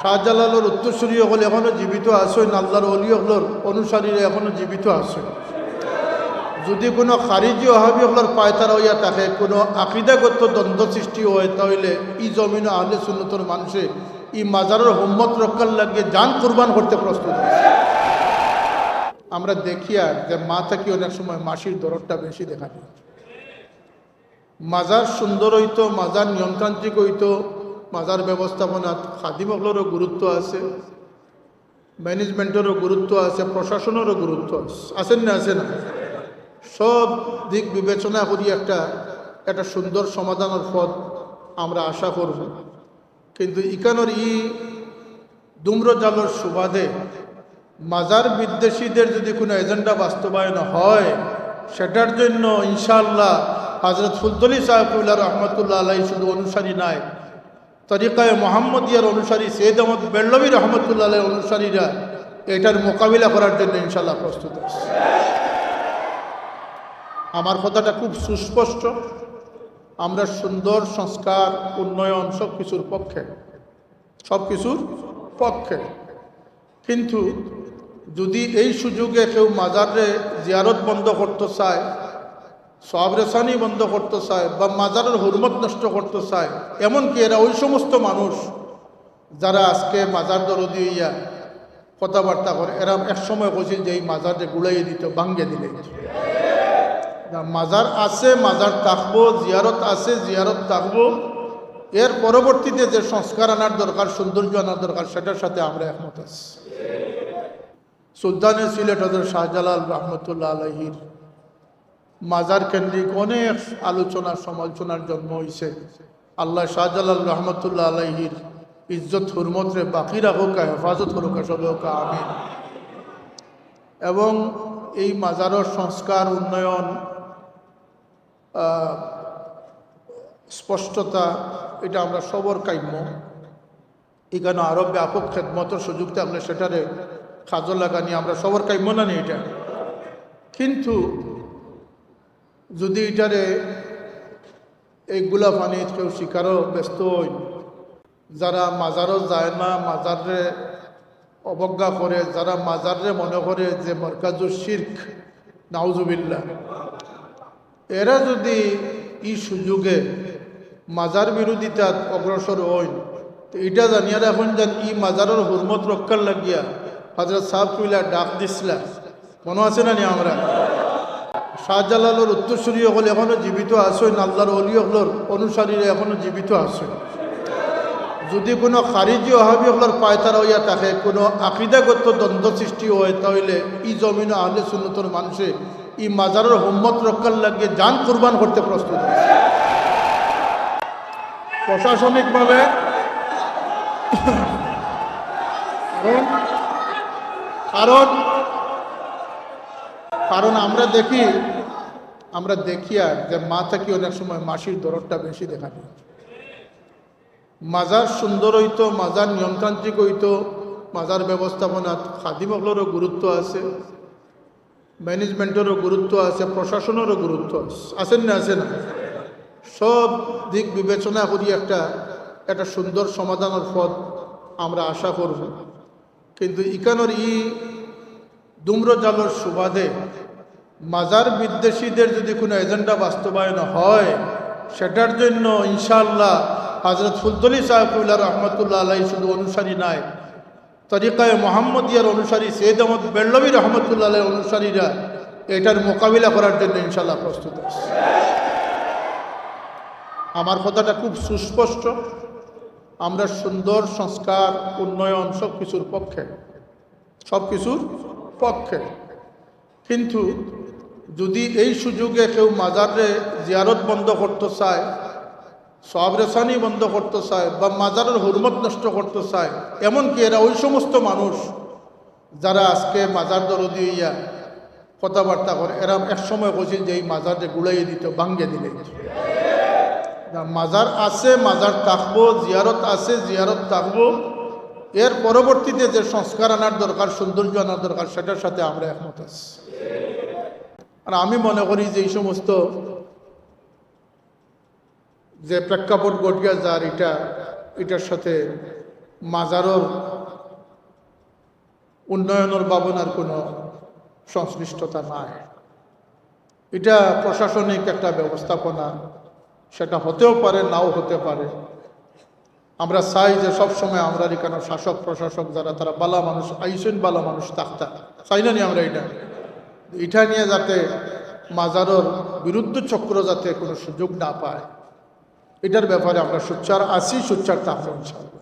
শাহজালালের উত্তরসূরি হল এখনো জীবিত আছেন, আল্লাহর ওলি হলর অনুসারীরা এখনো জীবিত আছেন। যদি কোনো খারিজি ওহাবি হলর পায়তারা হইয়া থাকে, কোনো আকিদাগত দ্বন্দ্ব সৃষ্টি হয়, তাহলে ই জমিন আহলে সুন্নতর মানুষে ই মাজারের হুম্মত রক্ষার লাগিয়ে জান কুরবান করতে প্রস্তুত আছে। আমরা দেখি আর যে মা থাকি অনেক সময় মাসির দরদটা বেশি দেখা যায়। মাজার সুন্দর হইতো, মাজার নিয়মতান্ত্রিক হইতো, মাজার ব্যবস্থাপনাত খাদিমগুলোরও গুরুত্ব আছে, ম্যানেজমেন্টেরও গুরুত্ব আছে, প্রশাসনেরও গুরুত্ব আছেন না, আছে না? সব দিক বিবেচনা করি একটা সুন্দর সমাধানের পথ আমরা আশা করব। কিন্তু ইকানোর দুম্রজালর সুবাদে মাজার বিদ্বেষীদের যদি কোনো এজেন্ডা বাস্তবায়ন হয়, সেটার জন্য ইনশাআল্লাহ হযরত ফুলতলি সাহেবুল্লাহ রহমতুল্লাহ আলাইহি শুধু অনুসারী নাই, তরিকায়ে মোহাম্মদিয়ার অনুসারী সৈয়দ আহমদ বেল্লভী রহমতুল্লাহ আলাইহির অনুসারীরা এটার মোকাবিলা করার জন্য ইনশাআল্লাহ প্রস্তুত আছে। আমার কথাটা খুব সুস্পষ্ট, আমরা সুন্দর সংস্কার, উন্নয়ন সব কিছুর পক্ষে। কিন্তু যদি এই সুযোগে কেউ মাজারে জিয়ারত বন্ধ করতে চায়, সওয়াব রেসানি বন্ধ করতে চায়, বা মাজারের হুরমত নষ্ট করতে চায়, এমনকি এরা ওই সমস্ত মানুষ যারা আজকে মাজার দরদি হইয়া কথাবার্তা করে, এরা একসময় বলছিল যে এই মাজারে গুড়াইয়ে দিত, ভাঙ্গে দিলে। মাজার আছে, মাজার থাকবো, জিয়ারত আছে, জিয়ারত থাকবো। এর পরবর্তীতে যে সংস্কার আনার দরকার, সৌন্দর্য আনার দরকার, সেটার সাথে আমরা একমত আছি। সুলতানে সিলেট হযরত শাহজালাল রহমতুল্লাহ আলাইহির মাজার কেন্দ্রিক অনেক আলোচনা সমালোচনার জন্ম হয়েছে। আল্লাহ শাহজালাল রহমতুল্লাহ আলাইহির ইজ্জত হুরমতরে বাকি রাখুক, হেফাজত করুক, সবে হোক, আমিন। এবং এই মাজারের সংস্কার, উন্নয়ন, স্পষ্টতা, এটা আমরা সবর কাম্য। এখানে আরো ব্যাপক খেদমতের সুযোগ থাকলে সেটারে কাজে লাগানি আমরা সবর কাম্য না নি এটা। কিন্তু যদি এটারে এইগুলা পানি কেউ শিকারও ব্যস্ত হই, যারা মাজারও যায় না, মাজারে অবজ্ঞা করে, যারা মাজারে মনে করে যে মরকাজুর শিরক, নাউজুবিল্লাহ, এরা যদি এই সুযোগে মাজার বিরোধিতাত অগ্রসর হই, তো এটা জানিয়ে রাখুন যে ই মাজারের হুরমত রক্ষার লাগিয়া হযরত সাহেব কুইলা ডাক দিছিলা, মনে আছে না নি? আমরা শাহজালালের উত্তরসূরি হল এখনো জীবিত আছেন, আল্লাহর ওলি হলর অনুসারীরা এখনো জীবিত আছেন। যদি কোনো খারিজি ওহাবি হলর পায়তারা হইয়া থাকে, কোনো আকিদাগত দ্বন্দ্ব সৃষ্টি হয়, তাহলে ই জমিন আহলে সুন্নতর মানুষে ই মাজারের হুম্মত রক্ষার লাগিয়ে জান কুরবান করতে প্রস্তুত আছে। প্রশাসনিকভাবে কারণ আমরা দেখি আর যে মা থাকি অনেক সময় মাসির দরদটা বেশি দেখা যায়। মাজার সুন্দর হইতো, মাজার নিয়মতান্ত্রিক হইতো, মাজার ব্যবস্থাপনাত খাদিমগুলোরও গুরুত্ব আছে, ম্যানেজমেন্টেরও গুরুত্ব আছে, প্রশাসনেরও গুরুত্ব আছেন না, আছে না? সব দিক বিবেচনা করি একটা সুন্দর সমাধানের পথ আমরা আশা করব। কিন্তু ইকানোর দুম্রজালর সুবাদে মাজার বিদ্বেষীদের যদি কোনো এজেন্ডা বাস্তবায়ন হয়, সেটার জন্য ইনশাআল্লাহ হযরত ফুলতলি সাহেবুল্লাহ রহমতুল্লাহ আলাইহি শুধু অনুসারী নাই, তরিকায়ে মোহাম্মদিয়ার অনুসারী সৈয়দ আহমদ বেল্লভী রহমতুল্লাহ আলাইহির অনুসারীরা এটার মোকাবিলা করার জন্য ইনশাআল্লাহ প্রস্তুত আছে। আমার কথাটা খুব সুস্পষ্ট, আমরা সুন্দর সংস্কার, উন্নয়ন সব কিছুর পক্ষে। কিন্তু যদি এই সুযোগে কেউ মাজারে জিয়ারত বন্ধ করতে চায়, সওয়াব রেসানি বন্ধ করতে চায়, বা মাজারের হুরমত নষ্ট করতে চায়, এমনকি এরা ওই সমস্ত মানুষ যারা আজকে মাজার দরদি হইয়া কথাবার্তা করে, এরা একসময় বলছিল যে এই মাজারে গুড়াইয়ে দিত, ভাঙ্গে দিলে। মাজার আছে, মাজার থাকবো, জিয়ারত আছে, জিয়ারত থাকবো। এর পরবর্তীতে যে সংস্কার আনার দরকার, সৌন্দর্য আনার দরকার, সেটার সাথে আমরা একমত আছি। আর আমি মনে করি যে এই সমস্ত যে প্রেক্ষাপট ঘটিয়া যার এটার সাথে মাজারর উন্নয়নের ভাবনার কোনো সংশ্লিষ্টতা নাই। এটা প্রশাসনিক একটা ব্যবস্থাপনা, সেটা হতেও পারে নাও হতে পারে। আমরা চাই যে সবসময় আমরা এখানে শাসক প্রশাসক যারা তারা বালা মানুষ আইসেন, বালা মানুষ থাকতা চাই না নি আমরা এটা নিয়ে যাতে মাজারর বিরুদ্ধ চক্র যাতে কোনো সুযোগ না পায়, এটার ব্যাপারে আমরা সোচ্চার আছি, সোচ্চার থাকবো ইনশাআল্লাহ।